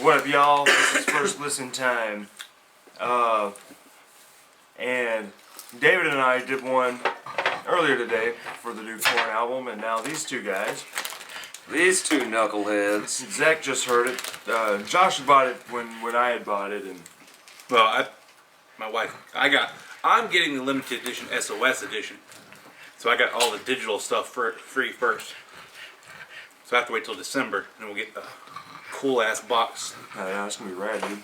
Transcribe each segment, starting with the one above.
What up, y'all? This is First Listen Time. And David and I did one earlier today for the new Korn album, and now these two guys. These two knuckleheads. Zack just heard it. Josh bought it when I had bought it, and Well, my wife, I'm getting the limited edition SOS edition, so I got all the digital stuff free first. So I have to wait till December, and we'll get the cool ass box. yeah, it's gonna be rad, dude.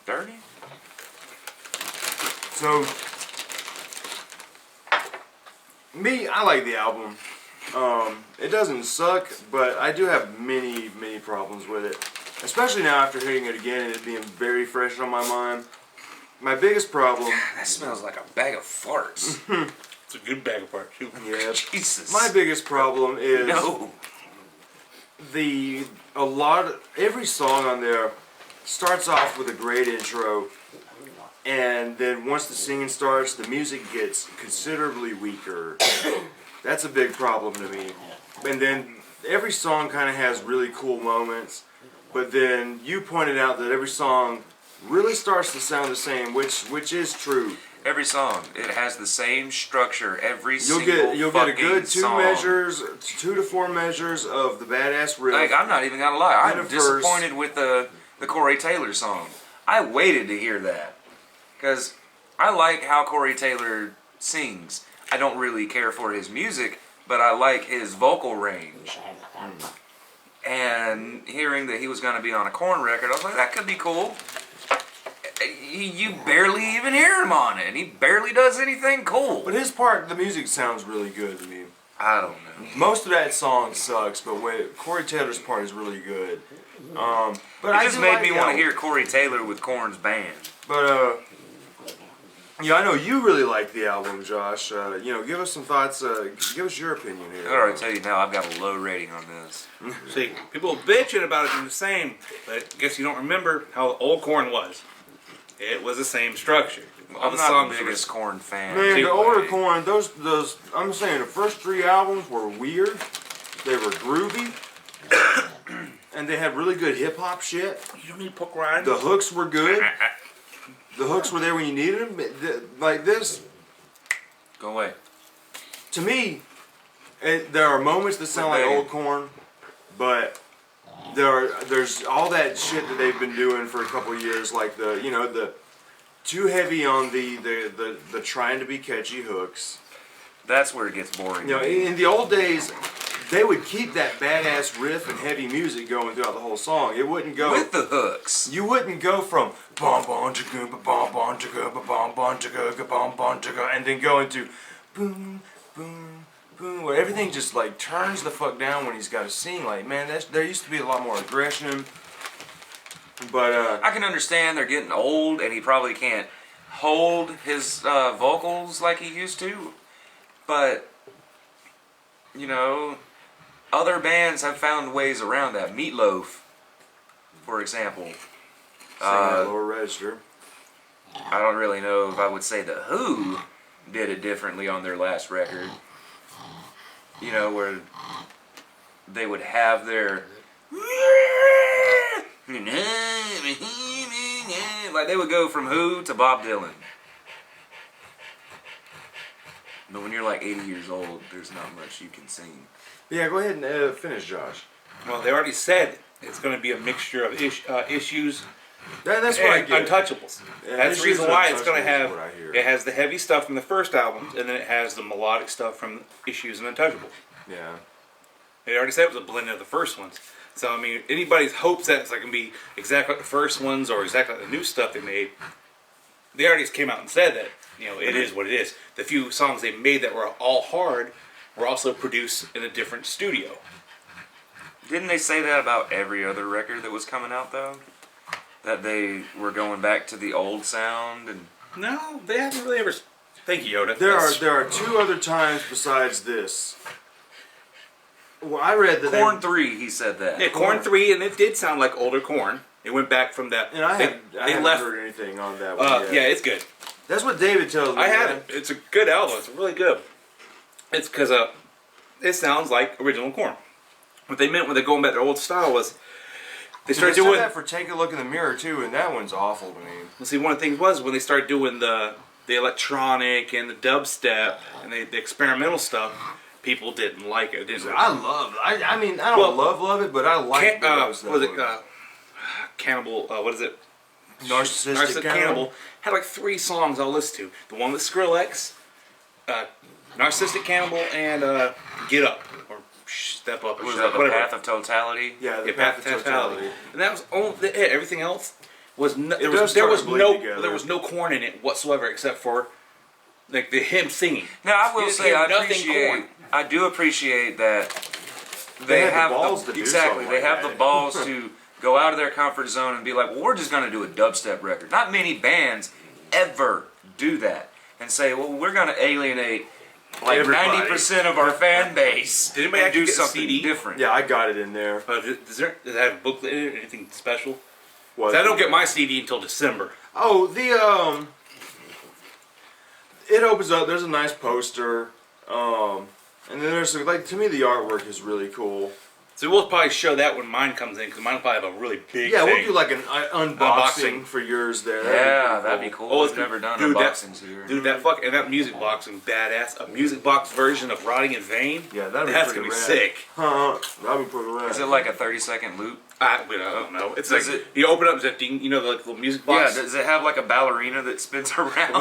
30? So, me, I like the album. It doesn't suck, but I do have many problems with it. Especially now after hearing it again and it being very fresh on my mind. My biggest problem... That smells like a bag of farts. It's a good bag of parts, too. Yeah. Jesus. My biggest problem is... No. Every song on there starts off with a great intro, and then once the singing starts, the music gets considerably weaker. That's a big problem to me. And then every song kind of has really cool moments, but then you pointed out that every song really starts to sound the same, which is true. Every song, it has the same structure. Every You'll single get a good two song. to 4 measures of the badass riff. Like, I'm not even gonna lie. And I'm a verse. disappointed with the Corey Taylor song. I waited to hear that because I like how Corey Taylor sings. I don't really care for his music, but I like his vocal range. And hearing that he was going to be on a Korn record, I was like, that could be cool. You barely even hear him on it, and he barely does anything cool. But his part, the music sounds really good to me. I don't know. Most of that song sucks, but Corey Taylor's part is really good. But It just made me want to hear Corey Taylor with Korn's band. But yeah, I know you really like the album, Josh. Give us some thoughts. Give us your opinion here. I already tell you now, I've got a low rating on this. See, people bitching about it being the same, but I guess you don't remember how old Korn was. It was the same structure. All I'm the not songs the were biggest Korn fan. Man, the older Korn, those I'm saying the first 3 albums were weird. They were groovy, and they had really good hip hop shit. You don't need Puck Ryan. The hooks were good. The hooks were there when you needed them. Like this, Go away. to me, there are moments that sound like old Korn, but there's all that shit that they've been doing for a couple of years, like the too heavy on the trying to be catchy hooks. That's where it gets boring. In the old days, they would keep that badass riff and heavy music going throughout the whole song. It wouldn't go with the hooks. You wouldn't go from bom bom chagga bom bom chagga bom bom chagga bom bom chagga and then go into boom boom boom, where everything just like turns the fuck down when he's got to sing. Like, man, there used to be a lot more aggression. But I can understand they're getting old and he probably can't hold his vocals like he used to. But other bands have found ways around that. Meatloaf, for example. sing that lower register. I don't really know if I would say the Who did it differently on their last record. Where they would have their like they would go from Who to Bob Dylan. But when you're like 80 years old, there's not much you can sing. Yeah, go ahead and finish, Josh. Well, they already said it's going to be a mixture of issues That's what I and get. Untouchables. Yeah, That's the reason why it's going to Untouchables is have. what I hear. It has the heavy stuff from the first album, and then it has the melodic stuff from Issues and Untouchables. Yeah. They already said it was a blend of the first ones. So I mean, anybody's hopes that it's like going to be exactly like the first ones or exactly like the new stuff they made. They already came out and said that it is what it is. The few songs they made that were all hard were also produced in a different studio. Didn't they say that about every other record that was coming out though? That they were going back to the old sound and No, they haven't really ever. Thank you, Yoda. There are 2 other times besides this. Well, I read that Korn 3, he said that. Yeah, Korn 3, and it did sound like older Korn. It went back from that. And I haven't left. heard anything on that one yet. Yeah, it's good. That's what David tells me. I man. haven't. It's a good album. It's really good. It's because it sounds like original Korn. What they meant when they're going back to their old style was They They started said doing. that for Take a Look in the Mirror too, and that one's awful to me. Well, see, one of the things was when they started doing the electronic and the dubstep and the experimental stuff, people didn't like it. I mean, I don't love it, but I like Was it Cannibal? What is it? Narcissistic Cannibal had like 3 songs I'll listen to. The one with Skrillex, Narcissistic Cannibal, and Get Up or Step Up or Was Shut that Up, the whatever. Path of Totality? Yeah, the Yeah, Path of Totality. And that was all. Everything else was there was no Korn in it whatsoever except for like him singing. Now I will You say hear I nothing Korn. do appreciate that They had the have balls to do exactly something they like have that. the balls to go out of their comfort zone and be like, well, we're just going to do a dubstep record. Not many bands ever do that and say, well, we're going to alienate like Everybody. 90% of our fan base Did anybody and actually do get the something CD? different. Yeah, I got it in there. Does it have a booklet in it or anything special? What? 'Cause I don't get my CD until December. Oh, it opens up. There's a nice poster, and then there's like to me the artwork is really cool. So we'll probably show that when mine comes in because mine will probably have a really big Yeah, thing. we'll do like an unboxing Unboxing. for yours there. Yeah, that'd be cool. Oh, We've it's never done dude, unboxings here. Dude, that music boxing badass. A music box version of Rotting in Vain. Yeah, that'd be That's pretty gonna be rad. sick. That'd be pretty rad. Is it like a 30-second loop? I don't know. It's Does like it- you open up that ding, you know, the little music Yeah, box. does it have like a ballerina that spins around?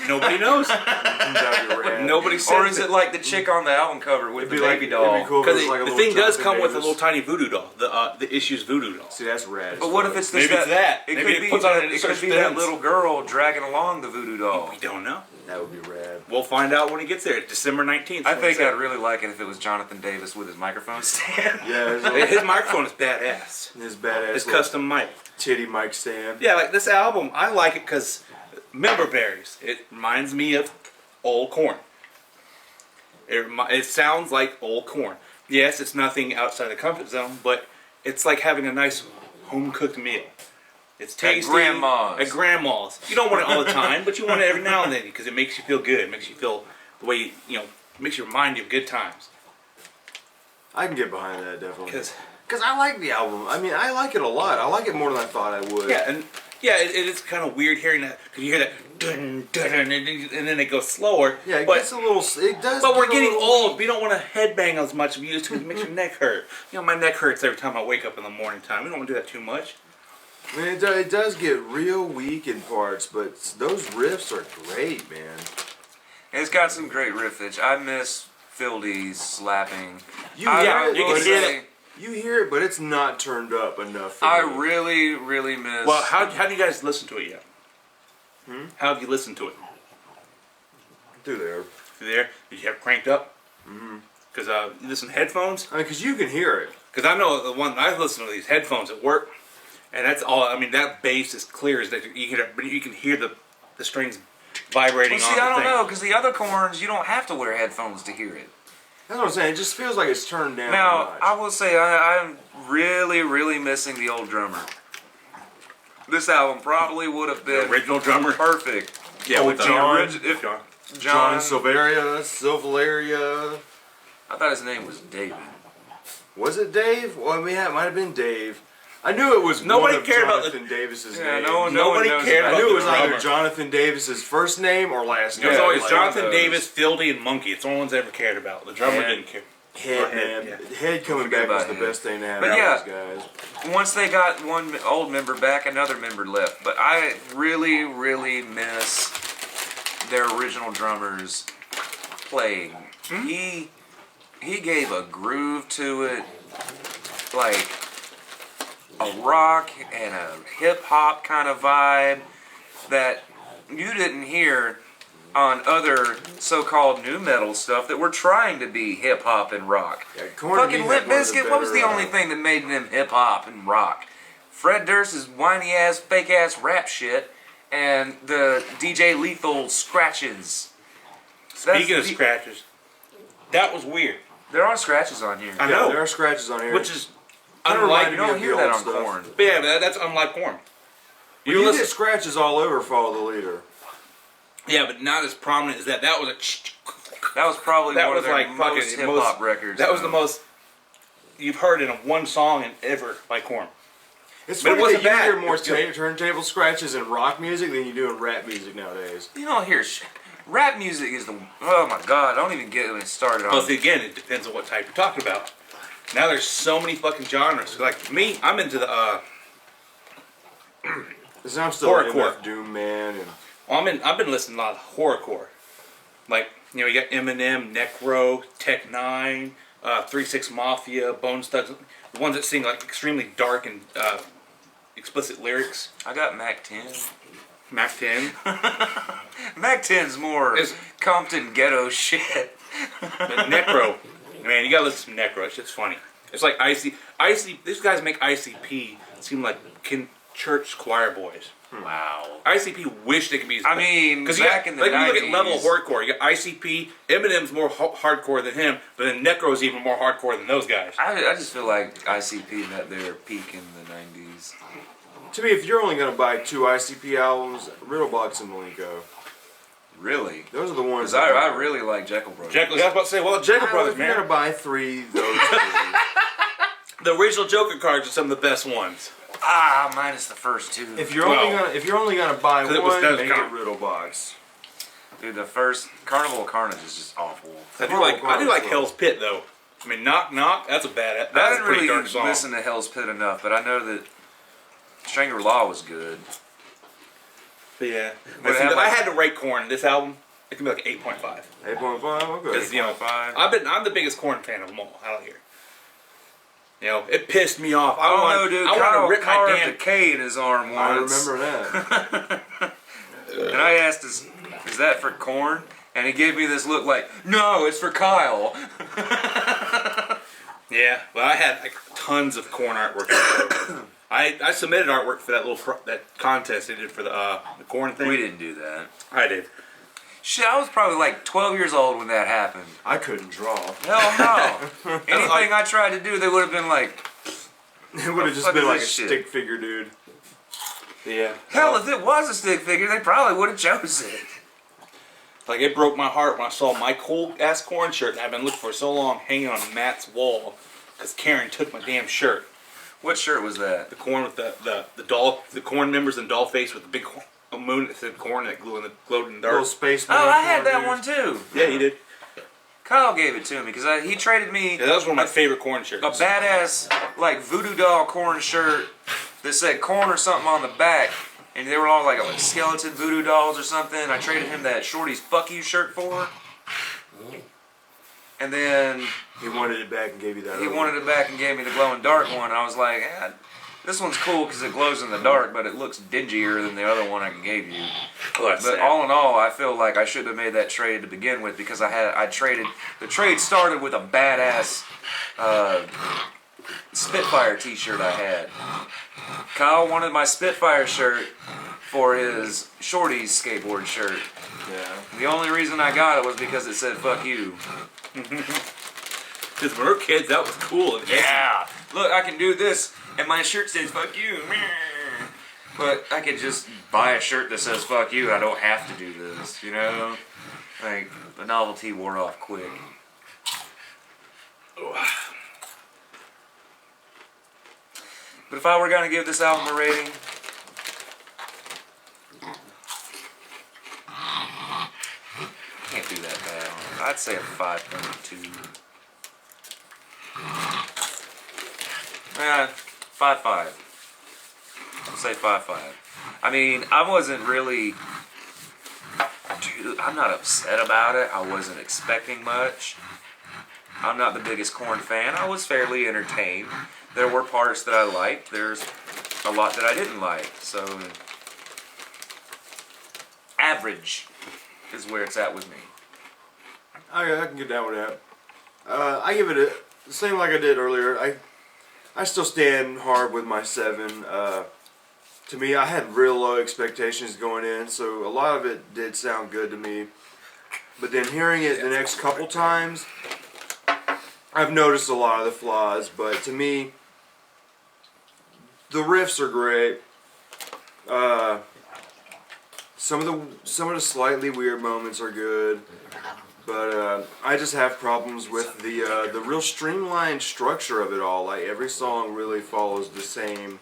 Nobody knows. That'd be rad. Nobody said. Or is it like the chick on the album cover with the baby doll? It'd be cool if it Because was like a the little thing does Jonathan come with a Davis. little tiny voodoo doll. The Issues voodoo doll. See, that's rad. But what if it's Maybe it's that. It Maybe could it be puts on that, it and it starts could be that spins. little girl dragging along the voodoo doll. We don't know. That would be rad. We'll find out when it gets there. December 19th. I think I'd really like it if it was Jonathan Davis with his microphone stand. Yeah, His microphone is badass. his badass His little custom mic. titty mic stand. Yeah, like this album, I like it because member berries. It reminds me of old Korn. It sounds like old Korn. Yes, it's nothing outside the comfort zone, but it's like having a nice home cooked meal. It's tasty. grandma's. At grandma's. You don't want it all the time, but you want it every now and then because it makes you feel good. It makes you feel the way makes you remind you of good times. I can get behind that definitely. Because I like the album. I mean, I like it a lot. I like it more than I thought I would. it is kind of weird hearing that because you hear that dun, dun, dun, and then it goes slower. Yeah, it but, gets a little. It does. But we're get a getting little- old. We don't want to headbang as much as we used to. It makes your neck hurt. You know, my neck hurts every time I wake up in the morning time. We don't want to do that too much. I mean, it does get real weak in parts, but those riffs are great, man. It's got some great riffage. I miss Phil D's slapping. You I hear it, you can but hear it's- You hear it, but it's not turned up enough. For I me. really, really miss. Well, how do you guys listen to it yet? How have you listened to it? Through there. Through there? Did you have it cranked up? Because you listen to headphones? I mean, because you can hear it. Because I know the one I listen to these headphones at work, and that's all. I mean, that bass is clear as that you can hear the strings vibrating Well, on see, the I don't thing. know, because the other Korns, you don't have to wear headphones to hear it. That's what I'm saying. It just feels like it's turned down. Now, a notch. I will say I'm really, really missing the old drummer. This album probably would have The been original drummer. perfect. Yeah, Oh, with John. If John. John Silveria. I thought his name was David. Was it Dave? Well, I mean, it might have been Dave. I knew it was Nobody one of cared about Jonathan Davis's Yeah, name. Nobody knows cared about I knew it was the either drummer. Jonathan Davis's first name or last It name. was always like Jonathan one of those. Davis, Fieldy, and Monkey. It's the only ones I ever cared about. The drummer Yeah. didn't care. Head, man. Yeah. Head coming Forget back was about the Head. best thing to happen But to yeah. these guys. Once they got one old member back, another member left. But I really, really miss their original drummer's playing. He gave a groove to it, like a rock and a hip hop kind of vibe that you didn't hear on other so-called new metal stuff that were trying to be hip hop and rock. Yeah, Korn to Fucking me Limp had one of the Bizkit, what was the better, only thing that made them hip hop and rock? Fred Durst's whiny ass, fake ass rap shit, and the DJ Lethal scratches. Speaking of scratches, that was weird. there are scratches on here. I Yeah, know. there are scratches on here. Which is Kinda unlike. reminded You me don't of hear the that old on stuff. Korn. But yeah, that's unlike Korn. You listen- get scratches all over Follow the Leader. Yeah, but not as prominent as that. That was a. That was probably That one was of their like most fucking hip hop records. That was the though. most you've heard in one song and ever by Korn. It's But it funny wasn't that you bad. hear more It was good. turntable scratches in rock music than you do in rap music nowadays. You don't hear rap music is the oh my god! I don't even get it started on. Well, see, again, it depends on what type you're talking about. Now there's so many fucking genres. Like me, I'm into the Because I'm still an Horrorcore. MF Doom man, and well, I've been listening to a lot of horrorcore. Like, you know, you got Eminem, Necro, Tech Nine, 3-6 Mafia, Bone Thugs, the ones that sing like extremely dark and explicit lyrics. I got Mac 10. Mac 10. Mac 10's more It's- Compton ghetto shit. But Necro, man, you gotta listen to Necro. It's just funny. It's like these guys make ICP seem like church choir boys. Wow. ICP wish they could be. I mean, because back in the like you look at 90s. level of hardcore. You got ICP. Eminem's more hardcore than him, but then Necro's even more hardcore than those guys. I just feel like ICP met their peak in the 90s. to me, if you're only gonna buy 2 ICP albums, Riddlebox and Malenko, Really? those are the ones. Because I really like Jekyll Brothers. Jekyll, I was about to say, well, Jekyll Brothers, If you're gonna man. buy 3, those 3. The original Joker cards are some of the best ones. Ah, minus the first two. If you're only gonna buy 'Cause it was- one, that was make it kind of- Riddlebox. Dude, the first Carnival of Carnage is just awful. I do like Hell's Pit though. I mean, Knock Knock. That's a bad. I That's a didn't pretty really dark song. listen to Hell's Pit enough, but I know that Shangri-La was good. But yeah. But Listen, have if I like- had to rate Korn, this album, it could be like 8.5. 8.5. Because Okay. you know, 8.5. I'm the biggest Korn fan of them all out here. You know, it pissed me off. I don't know, dude. I want Kyle to rip my carved damn. a K in his arm I once. remember that. And I asked, is that for Korn? And he gave me this look like, no, it's for Kyle. Yeah, well, I had like tons of Korn artwork. I submitted artwork for that that contest they did for the Korn thing. We didn't do that. I did. Shit, I was probably like 12 years old when that happened. I couldn't draw. Hell no. Anything I tried to do, they would have been like, It would have just fuck been is like a this shit? stick figure, dude. Yeah. hell, if it was a stick figure, they probably would have chose it. Like, it broke my heart when I saw my cool ass Korn shirt that I've been looking for so long hanging on Matt's wall because Karen took my damn shirt. What shirt was that? The Korn with the doll, the Korn members and doll face with the big moon that said Korn that glowed in the dark. Little space. Oh, I had that dude. one too. Yeah, he did. Kyle gave it to me because he traded me Yeah, that was one of my favorite Korn shirts. a badass like voodoo doll Korn shirt that said Korn or something on the back, and they were all like skeleton voodoo dolls or something. I traded him that Shorty's "Fuck You" shirt for, and then He wanted it back and gave you that. he other wanted one. it back and gave me the glow in dark one. I was like, this one's cool because it glows in the dark, but it looks dingier than the other one I gave you. Oh, that's But sad. all in all, I feel like I should have made that trade to begin with because I traded. The trade started with a badass Spitfire T-shirt I had. Kyle wanted my Spitfire shirt for his Shorty's skateboard shirt. Yeah. The only reason I got it was because it said "fuck you." Because when we were kids, that was cool. Yeah, look, I can do this, and my shirt says "fuck you." But I could just buy a shirt that says "fuck you." I don't have to do this, you know. Like the novelty wore off quick. But if I were gonna give this album a rating, can't do that bad. I'd say a 5.2. 5.5. I'll say 5.5. I mean, I wasn't really. Dude, I'm not upset about it. I wasn't expecting much. I'm not the biggest Korn fan. I was fairly entertained. There were parts that I liked. There's a lot that I didn't like. So, average is where it's at with me. I can get down with that. I give it the same like I did earlier. I still stand hard with my 7. To me, I had real low expectations going in, so a lot of it did sound good to me. But then hearing it the next couple times, I've noticed a lot of the flaws. But to me, the riffs are great. Some of the slightly weird moments are good. But I just have problems with the real streamlined structure of it all. Like every song really follows the same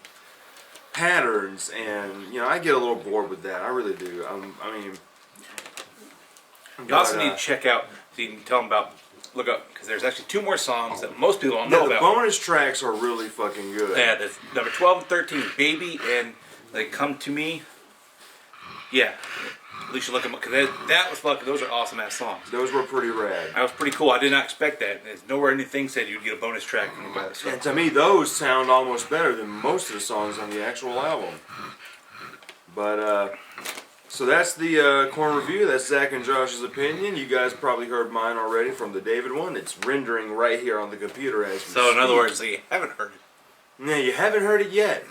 patterns, and I get a little bored with that. I really do. I mean, You also need to check out, so you can tell them about, look up, because there's actually 2 more songs that most people don't know the about. bonus tracks are really fucking good. Yeah, that's number 12 and 13, Baby and They Come to Me. Yeah, at least you look them up, because that was fucking, those are awesome ass songs. Those were pretty rad. That was pretty cool. I did not expect that. There's nowhere anything said you'd get a bonus track when you buy this And song. to me, those sound almost better than most of the songs on the actual album. But, so that's the Korn review. That's Zack and Josh's opinion. You guys probably heard mine already from the David one. It's rendering right here on the computer as we So in other speak. words, you haven't heard it. No, you haven't heard it yet.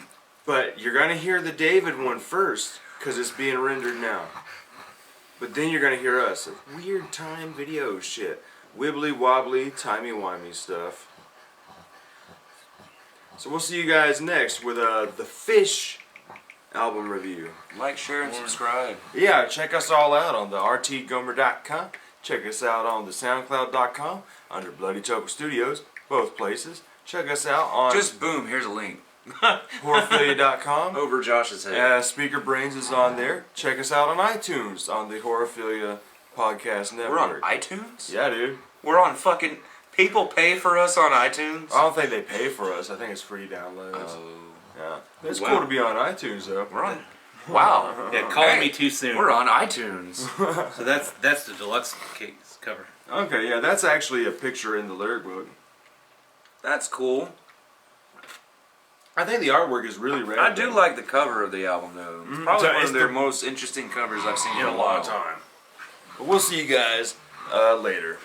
But you're going to hear the David one first, because it's being rendered now. But then you're going to hear us. Weird time video shit. Wibbly wobbly, timey-wimey stuff. So we'll see you guys next with the Fish album review. Like, share, and subscribe. Yeah, check us all out on the rtgomer.com. Check us out on the soundcloud.com under Bloody Choco Studios, both places. Check us out on Just boom, here's a link. horrorphilia.com. Over Josh's head. Speaker Brains is on there. Check us out on iTunes on the Horrorphilia Podcast Network. We're on iTunes? Yeah, dude. We're on fucking... People pay for us on iTunes? I don't think they pay for us. I think it's free downloads. Oh. Yeah. It's Wow. cool to be on iTunes, though. We're on... Wow. Yeah, Call Hey, Me Too Soon. We're on iTunes. So that's the deluxe case cover. Okay, yeah, that's actually a picture in the lyric book. That's cool. I think the artwork is really rad. I do like the cover of the album, though. It's probably So one it's of their the- most interesting covers I've seen in in a a long while. time. But we'll see you guys later.